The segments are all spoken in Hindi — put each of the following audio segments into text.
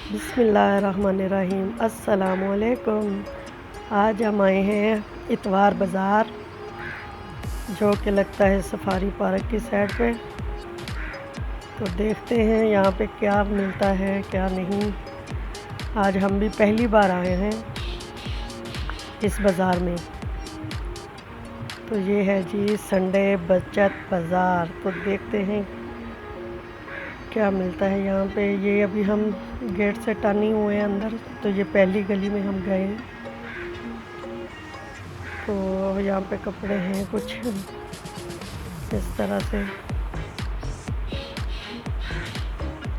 बिस्मिल्लाहिर्रहमानिर्रहीम। अस्सलामुअलैकुम। आज हम आए हैं इतवार बाज़ार, जो कि लगता है सफारी पार्क की साइड पे। तो देखते हैं यहाँ पे क्या मिलता है क्या नहीं। आज हम भी पहली बार आए हैं इस बाज़ार में। तो ये है जी संडे बचत बाज़ार। तो देखते हैं क्या मिलता है यहाँ पे। ये अभी हम गेट से टर्न ही हुए हैं अंदर, तो ये पहली गली में हम गए हैं। तो यहाँ पे कपड़े हैं कुछ इस तरह से।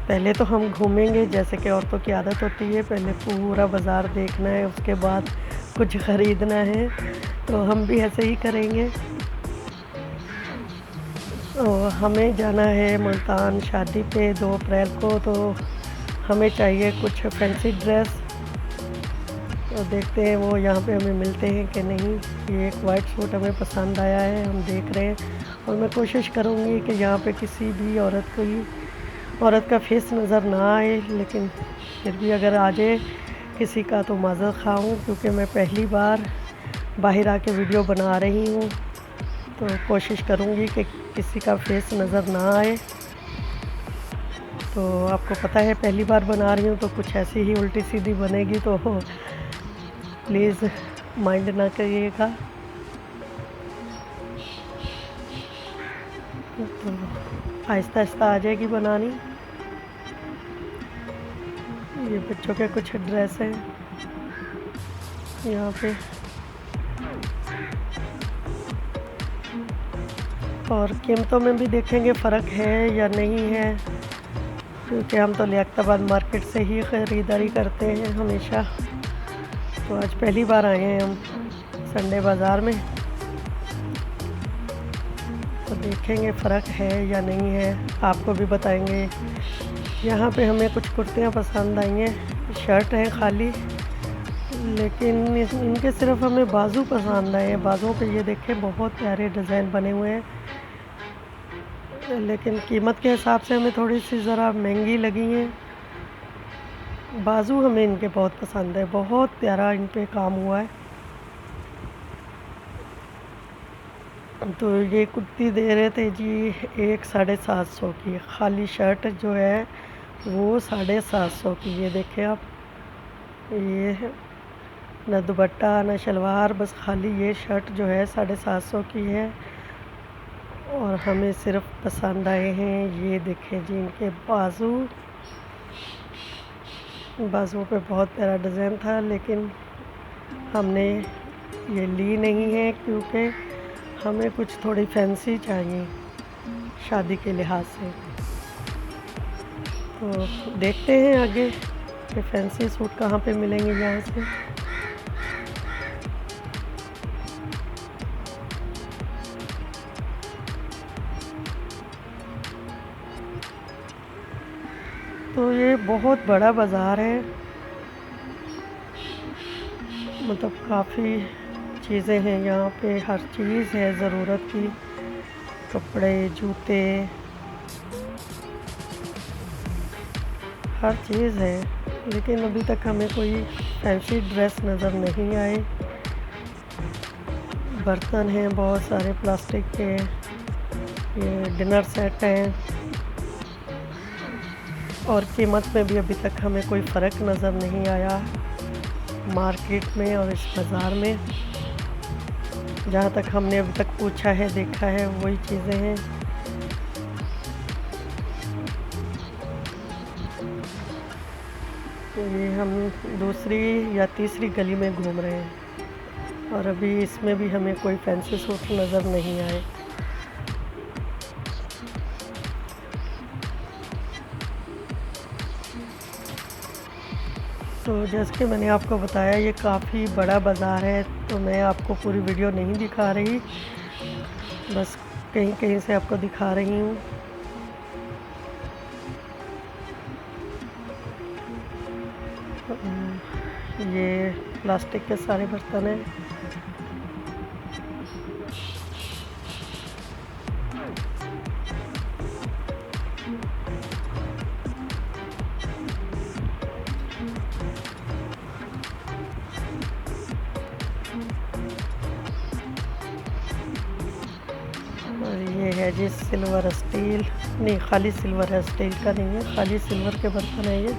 पहले तो हम घूमेंगे, जैसे कि औरतों की आदत होती है, पहले पूरा बाज़ार देखना है, उसके बाद कुछ ख़रीदना है। तो हम भी ऐसे ही करेंगे। और हमें जाना है मुल्तान शादी पे 2 अप्रैल को, तो हमें चाहिए कुछ फैंसी ड्रेस। तो देखते हैं वो यहाँ पे हमें मिलते हैं कि नहीं। ये एक वाइट सूट हमें पसंद आया है, हम देख रहे हैं। और मैं कोशिश करूँगी कि यहाँ पे किसी भी औरत का फेस नज़र ना आए, लेकिन फिर भी अगर आ जाए किसी का तो माज़रत ख़्वाह हूँ, क्योंकि मैं पहली बार बाहर आके वीडियो बना रही हूँ। तो कोशिश करूँगी कि किसी का फेस नज़र ना आए। तो आपको पता है पहली बार बना रही हूँ, तो कुछ ऐसी ही उल्टी सीधी बनेगी, तो प्लीज़ माइंड ना करिएगा। तो आहिस्ता आहिस्ता आ जाएगी बनानी। ये बच्चों के कुछ ड्रेस हैं यहाँ पे। और कीमतों में भी देखेंगे फ़र्क है या नहीं है, क्योंकि हम तो लियाकताबाद मार्केट से ही ख़रीदारी करते हैं हमेशा। तो आज पहली बार आए हैं हम संडे बाज़ार में, तो देखेंगे फ़र्क है या नहीं है, आपको भी बताएंगे। यहाँ पे हमें कुछ कुर्तियाँ पसंद आई हैं, शर्ट हैं खाली, लेकिन इनके सिर्फ हमें बाजू पसंद आए हैं। बाजुओं पे ये देखें बहुत प्यारे डिज़ाइन बने हुए हैं, लेकिन कीमत के हिसाब से हमें थोड़ी सी ज़रा महंगी लगी हैं। बाजू हमें इनके बहुत पसंद है, बहुत प्यारा इन पे काम हुआ है। तो ये कुर्ती दे रहे थे जी 1,750 की। खाली शर्ट जो है वो 750 की। ये देखें आप, ये न दुपट्टा न शलवार, बस खाली ये शर्ट जो है 750 की है। और हमें सिर्फ पसंद आए हैं, ये देखें जी इनके बाजुओं पे बहुत प्यारा डिज़ाइन था, लेकिन हमने ये ली नहीं है, क्योंकि हमें कुछ थोड़ी फैंसी चाहिए शादी के लिहाज से। तो देखते हैं आगे कि फैंसी सूट कहाँ पे मिलेंगे यहाँ से। तो ये बहुत बड़ा बाज़ार है, मतलब काफ़ी चीज़ें हैं यहाँ पे, हर चीज़ है ज़रूरत की, कपड़े जूते हर चीज़ है। लेकिन अभी तक हमें कोई फैंसी ड्रेस नज़र नहीं आए। बर्तन हैं बहुत सारे प्लास्टिक के, ये डिनर सेट हैं। और कीमत में भी अभी तक हमें कोई फ़र्क नज़र नहीं आया मार्केट में और इस बाज़ार में। जहाँ तक हमने अभी तक पूछा है देखा है वही चीज़ें हैं। ये हम दूसरी या तीसरी गली में घूम रहे हैं, और अभी इसमें भी हमें कोई फैंसी सूट नज़र नहीं आए। तो जैसे कि मैंने आपको बताया ये काफ़ी बड़ा बाज़ार है, तो मैं आपको पूरी वीडियो नहीं दिखा रही, बस कहीं कहीं से आपको दिखा रही हूँ। ये प्लास्टिक के सारे बर्तन हैं। जी सिल्वर स्टील, नहीं खाली सिल्वर है, स्टील का नहीं है, खाली सिल्वर के बर्तन है ये।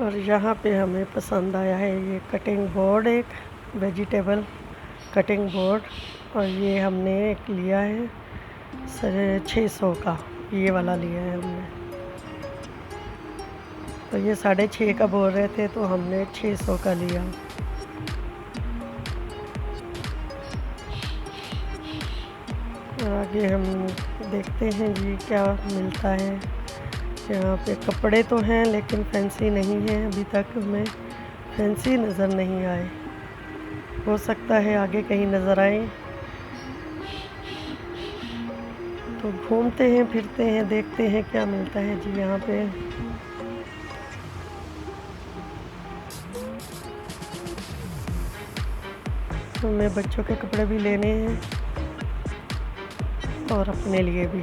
और यहाँ पे हमें पसंद आया है ये कटिंग बोर्ड, एक वेजिटेबल कटिंग बोर्ड। और ये हमने एक लिया है 600 का, ये वाला लिया है हमने। तो ये 6.5 का बोल रहे थे तो हमने 600 का लिया। आगे हम देखते हैं जी क्या मिलता है। यहाँ पे कपड़े तो हैं लेकिन फैंसी नहीं है, अभी तक हमें फैंसी नज़र नहीं आए, हो सकता है आगे कहीं नज़र आए। तो घूमते हैं फिरते हैं, देखते हैं क्या मिलता है जी यहाँ पे। हमें बच्चों के कपड़े भी लेने हैं और अपने लिए भी।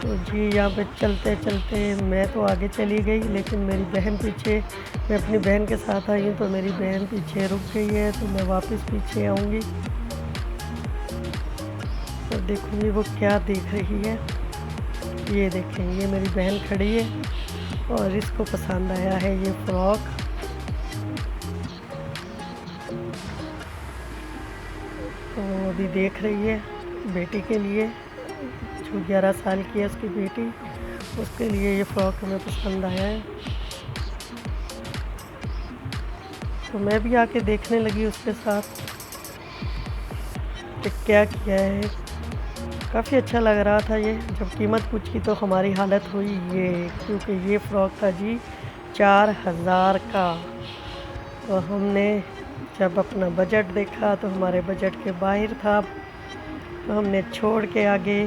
तो जी यहाँ पे चलते चलते मैं तो आगे चली गई, लेकिन मेरी बहन पीछे, मैं अपनी बहन के साथ आई हूँ तो मेरी बहन पीछे रुक गई है, तो मैं वापस पीछे आऊँगी और देखूँगी वो क्या देख रही है। ये देखें, ये मेरी बहन खड़ी है और इसको पसंद आया है ये फ्रॉक। तो अभी देख रही है बेटी के लिए, जो 11 साल की है उसकी बेटी, उसके लिए ये फ्रॉक हमें पसंद आया है। तो मैं भी आके देखने लगी उसके साथ कि क्या किया है। काफ़ी अच्छा लग रहा था ये। जब कीमत पूछी तो हमारी हालत हुई ये, क्योंकि ये फ़्रॉक था जी 4000 का। तो हमने जब अपना बजट देखा तो हमारे बजट के बाहर था, तो हमने छोड़ के आगे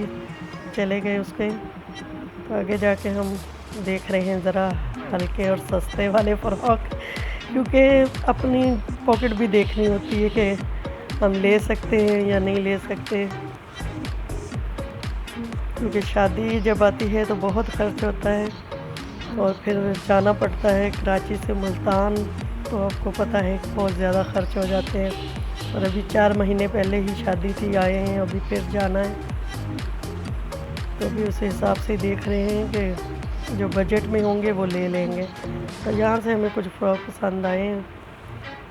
चले गए उसके। तो आगे जाके हम देख रहे हैं ज़रा हल्के और सस्ते वाले फ़्रॉक, क्योंकि अपनी पॉकेट भी देखनी होती है कि हम ले सकते हैं या नहीं ले सकते। क्योंकि शादी जब आती है तो बहुत ख़र्च होता है और फिर जाना पड़ता है कराची से मुल्तान, तो आपको पता है बहुत ज़्यादा ख़र्च हो जाते हैं। और अभी 4 महीने पहले ही शादी थी, आए हैं, अभी फिर जाना है। तो भी उस हिसाब से देख रहे हैं कि जो बजट में होंगे वो ले लेंगे। तो यहाँ से हमें कुछ फ्रॉक पसंद आए हैं,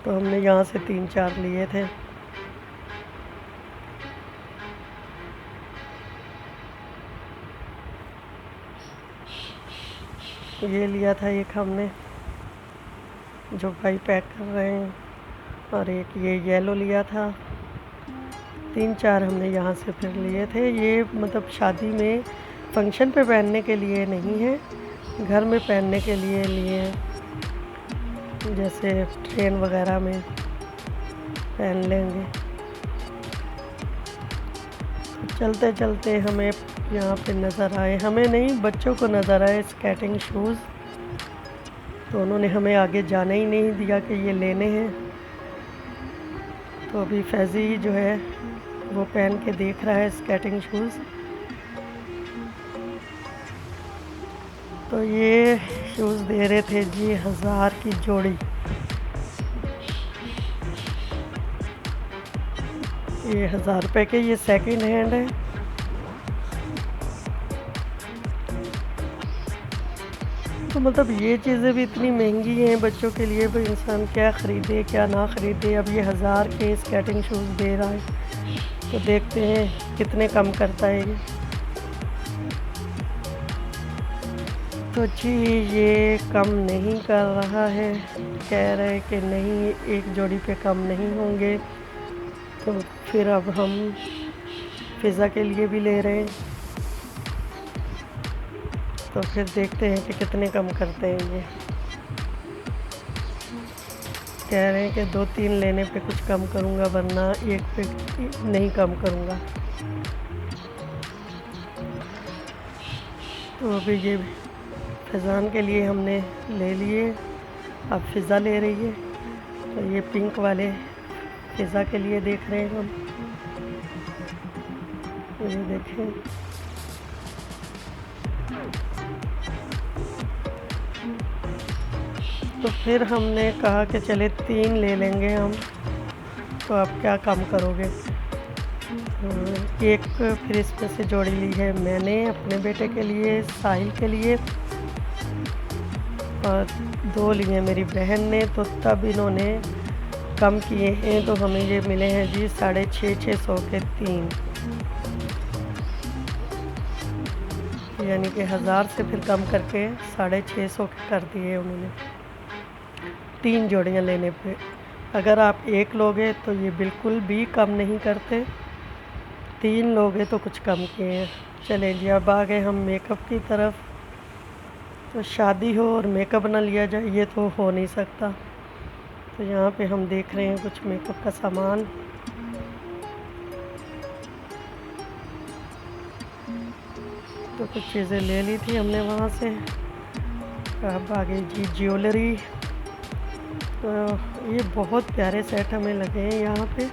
तो हमने यहाँ से 3-4 लिए थे। ये लिया था एक हमने, जो भाई पैक कर रहे हैं, और एक ये येलो लिया था। 3-4 हमने यहाँ से फिर लिए थे। ये मतलब शादी में फंक्शन पे पहनने के लिए नहीं है, घर में पहनने के लिए लिए हैं, जैसे ट्रेन वगैरह में पहन लेंगे। तो चलते चलते हमें यहाँ पे नज़र आए, हमें नहीं बच्चों को नज़र आए स्केटिंग शूज़। तो उन्होंने हमें आगे जाने ही नहीं दिया कि ये लेने हैं। तो अभी फैज़ी जो है वो पहन के देख रहा है स्केटिंग शूज़। तो ये शूज़ दे रहे थे जी 1000 की जोड़ी। ये 1000 रुपये के, ये सेकंड हैंड है। तो मतलब ये चीज़ें भी इतनी महंगी हैं बच्चों के लिए, भाई इंसान क्या ख़रीदे क्या ना ख़रीदे। अब ये 1000 के स्केटिंग शूज़ दे रहा है, तो देखते हैं कितने कम करता है ये। तो जी ये कम नहीं कर रहा है, कह रहे कि नहीं एक जोड़ी पे कम नहीं होंगे। तो फिर अब हम फ़िज़ा के लिए भी ले रहे हैं, तो फिर देखते हैं कि कितने कम करते हैं ये। कह रहे हैं कि 2-3 लेने पे कुछ कम करूँगा, वरना एक पे नहीं कम करूँगा। तो अभी ये फैज़ान के लिए हमने ले लिए, अब फ़िज़ा ले रही है। तो ये पिंक वाले पिज़्ज़ा के लिए देख रहे हैं हम। ये देखें, तो फिर हमने कहा कि चले 3 ले लेंगे हम। तो आप क्या कम करोगे? एक फिर इसमें से जोड़ी ली है मैंने अपने बेटे के लिए, साहिल के लिए, और 2 लिए मेरी बहन ने। तो तब इन्होंने कम किए हैं, तो हमें ये मिले हैं जी 650 के 3, यानी कि 1000 से फिर कम करके 650 के कर दिए उन्होंने 3 जोड़ियाँ लेने पे। अगर आप एक लोगे तो ये बिल्कुल भी कम नहीं करते, 3 लोगे तो कुछ कम किए हैं। चलें जी, अब आ गए हम मेकअप की तरफ। तो शादी हो और मेकअप ना लिया जाए, ये तो हो नहीं सकता। तो यहाँ पे हम देख रहे हैं कुछ मेकअप का सामान। तो कुछ चीज़ें ले ली थी हमने वहाँ से। अब आ गई जी ज्वेलरी। तो ये बहुत प्यारे सेट हमें लगे हैं यहाँ पे,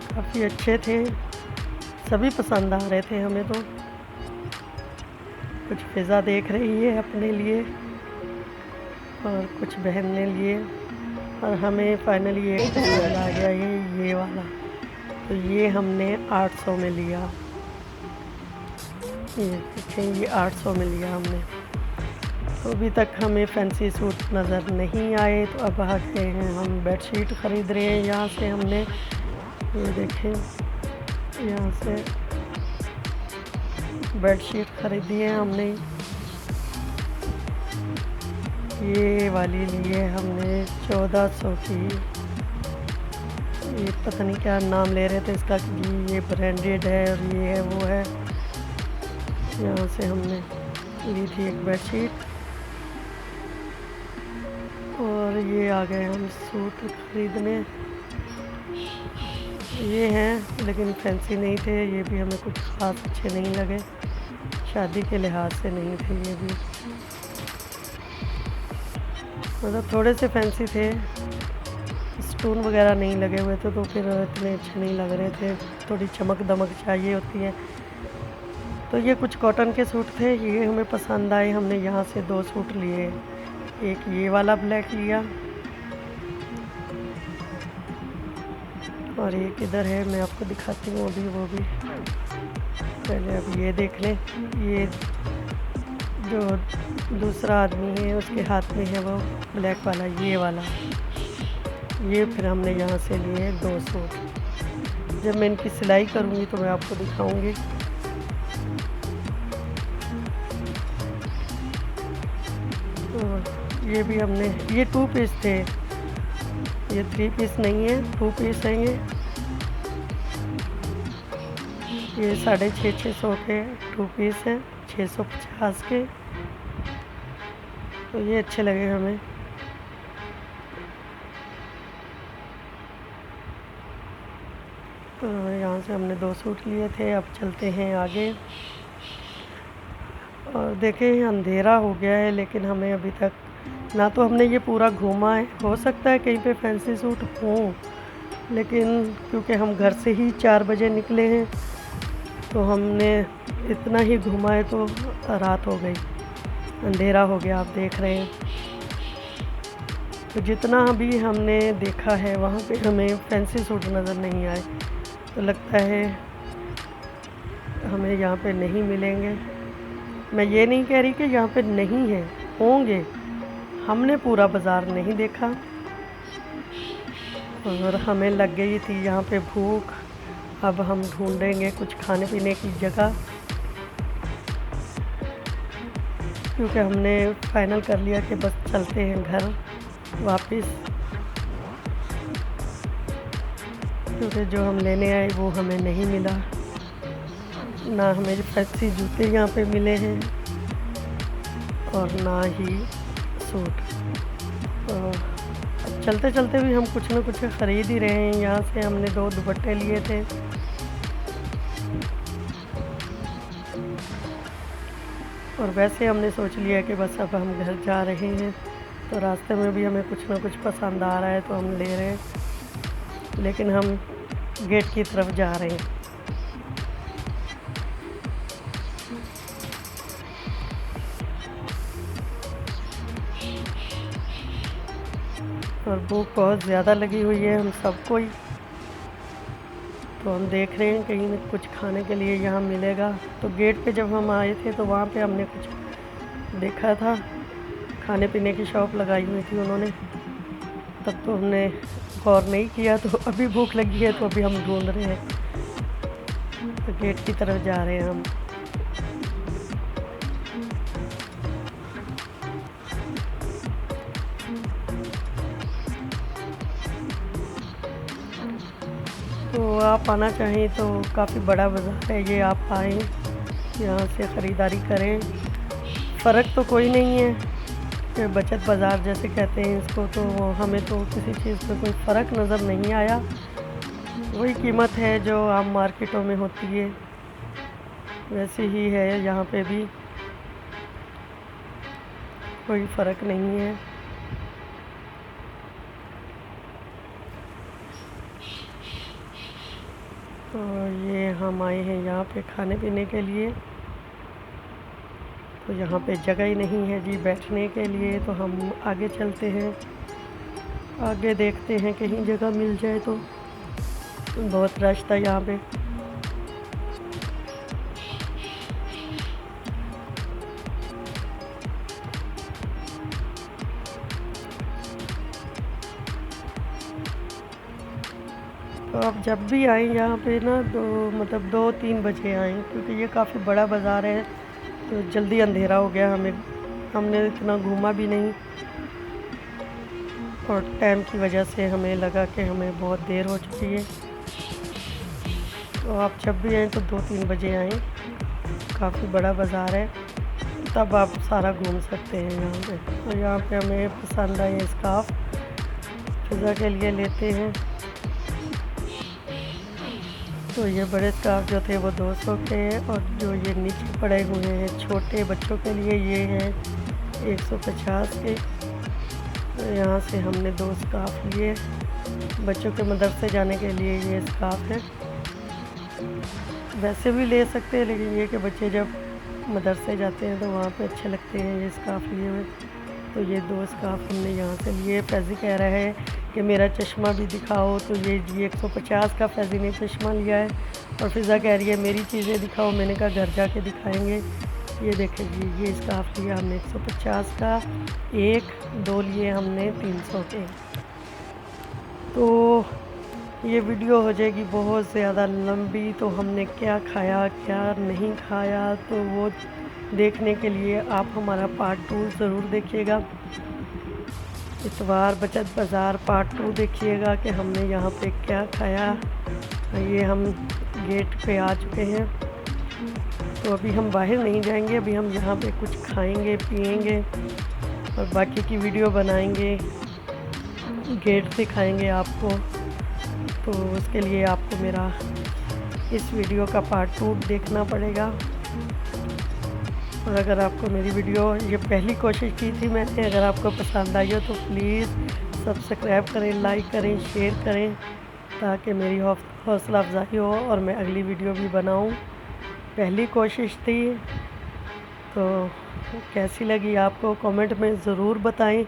काफ़ी अच्छे थे, सभी पसंद आ रहे थे हमें। तो कुछ फिज़ा देख रही है अपने लिए और कुछ बहन ने लिए, और हमें फाइनली एक पसंद आ गया ये वाला। तो ये हमने 800 में लिया। ये देखें, ये 800 में लिया हमने। तो अभी तक हमें फैंसी सूट नज़र नहीं आए, तो अब आ गए हैं हम बेडशीट ख़रीद रहे हैं यहाँ से हमने। ये देखें, यहाँ से बेडशीट ख़रीदी है हमने। ये वाली ली है हमने 1400 की। ये पता नहीं क्या नाम ले रहे थे इसका कि ये ब्रांडेड है और ये है वो है। यहाँ से हमने ली थी एक बेडशीट। और ये आ गए हम सूट खरीदने। ये हैं लेकिन फैंसी नहीं थे, ये भी हमें कुछ ख़ास अच्छे नहीं लगे, शादी के लिहाज से नहीं थे ये भी, मतलब थोड़े से फैंसी थे, स्टोन वगैरह नहीं लगे हुए थे तो फिर इतने अच्छे नहीं लग रहे थे, थोड़ी चमक दमक चाहिए होती है। तो ये कुछ कॉटन के सूट थे, ये हमें पसंद आए। हमने यहाँ से 2 सूट लिए, एक ये वाला ब्लैक लिया और एक इधर है, मैं आपको दिखाती हूँ अभी वो भी। पहले अब ये देख लें, ये जो दूसरा आदमी है उसके हाथ में है वो ब्लैक वाला, ये वाला। ये फिर हमने यहाँ से लिए 2 सूट। जब मैं इनकी सिलाई करूँगी तो मैं आपको दिखाऊँगी। तो ये भी हमने, ये 2 पीस थे, ये 3 पीस नहीं है, 2 पीस हैं ये 650 के 2 पीस हैं, 650 के। तो ये अच्छे लगे हमें। तो यहाँ से हमने 2 सूट लिए थे। अब चलते हैं आगे। और देखें अंधेरा हो गया है लेकिन हमें अभी तक ना तो हमने ये पूरा घूमा है, हो सकता है कहीं पे फैंसी सूट हों, लेकिन क्योंकि हम घर से ही 4 बजे निकले हैं तो हमने इतना ही घूमा है, तो रात हो गई, अंधेरा हो गया, आप देख रहे हैं। तो जितना भी हमने देखा है वहाँ पे हमें फैंसी सूट नज़र नहीं आए, तो लगता है हमें यहाँ पे नहीं मिलेंगे। मैं ये नहीं कह रही कि यहाँ पे नहीं है, होंगे, हमने पूरा बाज़ार नहीं देखा और हमें लग गई थी यहाँ पे भूख। अब हम ढूंढेंगे कुछ खाने पीने की जगह, क्योंकि हमने फाइनल कर लिया कि बस चलते हैं घर वापस, क्योंकि जो हम लेने आए वो हमें नहीं मिला, ना हमें फैंसी जूते यहाँ पे मिले हैं और ना ही सूट। तो अब चलते चलते भी हम कुछ ना कुछ ख़रीद ही रहे हैं। यहाँ से हमने 2 दुपट्टे लिए थे और वैसे हमने सोच लिया कि बस अब हम घर जा रहे हैं। तो रास्ते में भी हमें कुछ ना कुछ पसंद आ रहा है तो हम ले रहे हैं, लेकिन हम गेट की तरफ जा रहे हैं। और भूख बहुत ज़्यादा लगी हुई है हम सबको ही, तो हम देख रहे हैं कहीं कुछ खाने के लिए यहाँ मिलेगा। तो गेट पे जब हम आए थे तो वहाँ पे हमने कुछ देखा था, खाने पीने की शॉप लगाई हुई थी उन्होंने, तब तो हमने गौर नहीं किया। तो अभी भूख लगी है तो अभी हम ढूंढ रहे हैं, तो गेट की तरफ जा रहे हैं हम। तो आप आना चाहें तो काफ़ी बड़ा बाज़ार है ये, आप आएँ यहाँ से ख़रीदारी करें। फ़र्क तो कोई नहीं है कि बचत बाज़ार जैसे कहते हैं इसको, तो हमें तो किसी चीज़ में कोई फ़र्क नज़र नहीं आया। वही कीमत है जो आम मार्केटों में होती है वैसे ही है यहाँ पे भी, कोई फ़र्क नहीं है। तो ये हम आए हैं यहाँ पे खाने पीने के लिए, तो यहाँ पे जगह ही नहीं है जी बैठने के लिए, तो हम आगे चलते हैं, आगे देखते हैं कहीं जगह मिल जाए। तो बहुत रश था यहाँ पे। तो आप जब भी आएँ यहाँ पे ना मतलब 2-3 बजे आएँ, क्योंकि ये काफ़ी बड़ा बाज़ार है, तो जल्दी अंधेरा हो गया हमने इतना घूमा भी नहीं, और टाइम की वजह से हमें लगा कि हमें बहुत देर हो चुकी है। तो आप जब भी आएँ तो 2-3 बजे आएँ, काफ़ी बड़ा बाज़ार है, तब आप सारा घूम सकते हैं यहाँ पे। और यहाँ पे हमें पसंद आए स्कार्फ, पिज़्ज़ा के लिए लेते हैं। तो ये बड़े स्कार्फ जो थे वो 200 के, और जो ये नीचे पड़े हुए हैं छोटे बच्चों के लिए ये हैं 150 के। तो यहाँ से हमने 2 स्कार्फ लिए, बच्चों के मदरसे जाने के लिए ये स्कार्फ है। वैसे भी ले सकते हैं, लेकिन ये कि बच्चे जब मदरसे जाते हैं तो वहाँ पे अच्छे लगते हैं ये स्कार्फ लिए हुए। तो ये 2 स्कार्फ हमने यहाँ से लिए। फैज़ी कह रहा है कि मेरा चश्मा भी दिखाओ, तो ये 150 का फैज़ी ने चश्मा लिया है, और फ़िज़ा कह रही है मेरी चीज़ें दिखाओ। मैंने कहा घर जाके दिखाएंगे। ये देखें जी, ये स्कार्फ लिया हमने 150 का, 2 लिए हमने 300 के। तो ये वीडियो हो जाएगी बहुत ज़्यादा लंबी, तो हमने क्या खाया क्या नहीं खाया तो वो देखने के लिए आप हमारा पार्ट 2 ज़रूर देखिएगा। इतवार बचत बाज़ार पार्ट 2 देखिएगा कि हमने यहाँ पे क्या खाया। ये हम गेट पे आ चुके हैं, तो अभी हम बाहर नहीं जाएंगे, अभी हम यहाँ पे कुछ खाएंगे पिएंगे और बाकी की वीडियो बनाएंगे, गेट दिखाएंगे आपको। तो उसके लिए आपको मेरा इस वीडियो का पार्ट 2 देखना पड़ेगा। और अगर आपको मेरी वीडियो, ये पहली कोशिश की थी मैंने, अगर आपको पसंद आई हो तो प्लीज़ सब्सक्राइब करें, लाइक करें, शेयर करें, ताकि मेरी हौसला अफजाई हो और मैं अगली वीडियो भी बनाऊं। पहली कोशिश थी, तो कैसी लगी आपको कमेंट में ज़रूर बताएं,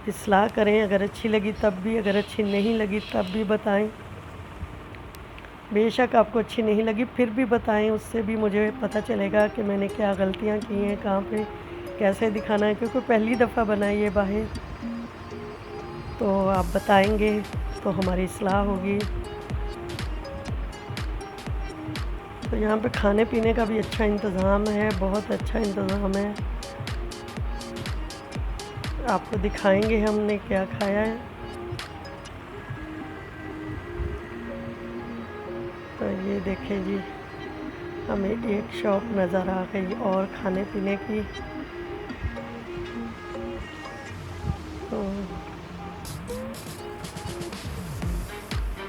इस्लाह करें। अगर अच्छी लगी तब भी, अगर अच्छी नहीं लगी तब भी बताएं। बेशक आपको अच्छी नहीं लगी फिर भी बताएं, उससे भी मुझे पता चलेगा कि मैंने क्या गलतियां की हैं, कहाँ पे कैसे दिखाना है, क्योंकि पहली दफ़ा बनाई है बाहर। तो आप बताएंगे तो हमारी इस्लाह होगी। तो यहाँ पे खाने पीने का भी अच्छा इंतज़ाम है, बहुत अच्छा इंतज़ाम है। आपको दिखाएंगे हमने क्या खाया है। तो ये देखें जी, हमें एक शॉप नज़र आ गई और खाने पीने की।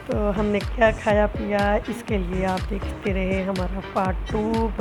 तो हमने क्या खाया पिया, इसके लिए आप देखते रहे हमारा पार्ट 2।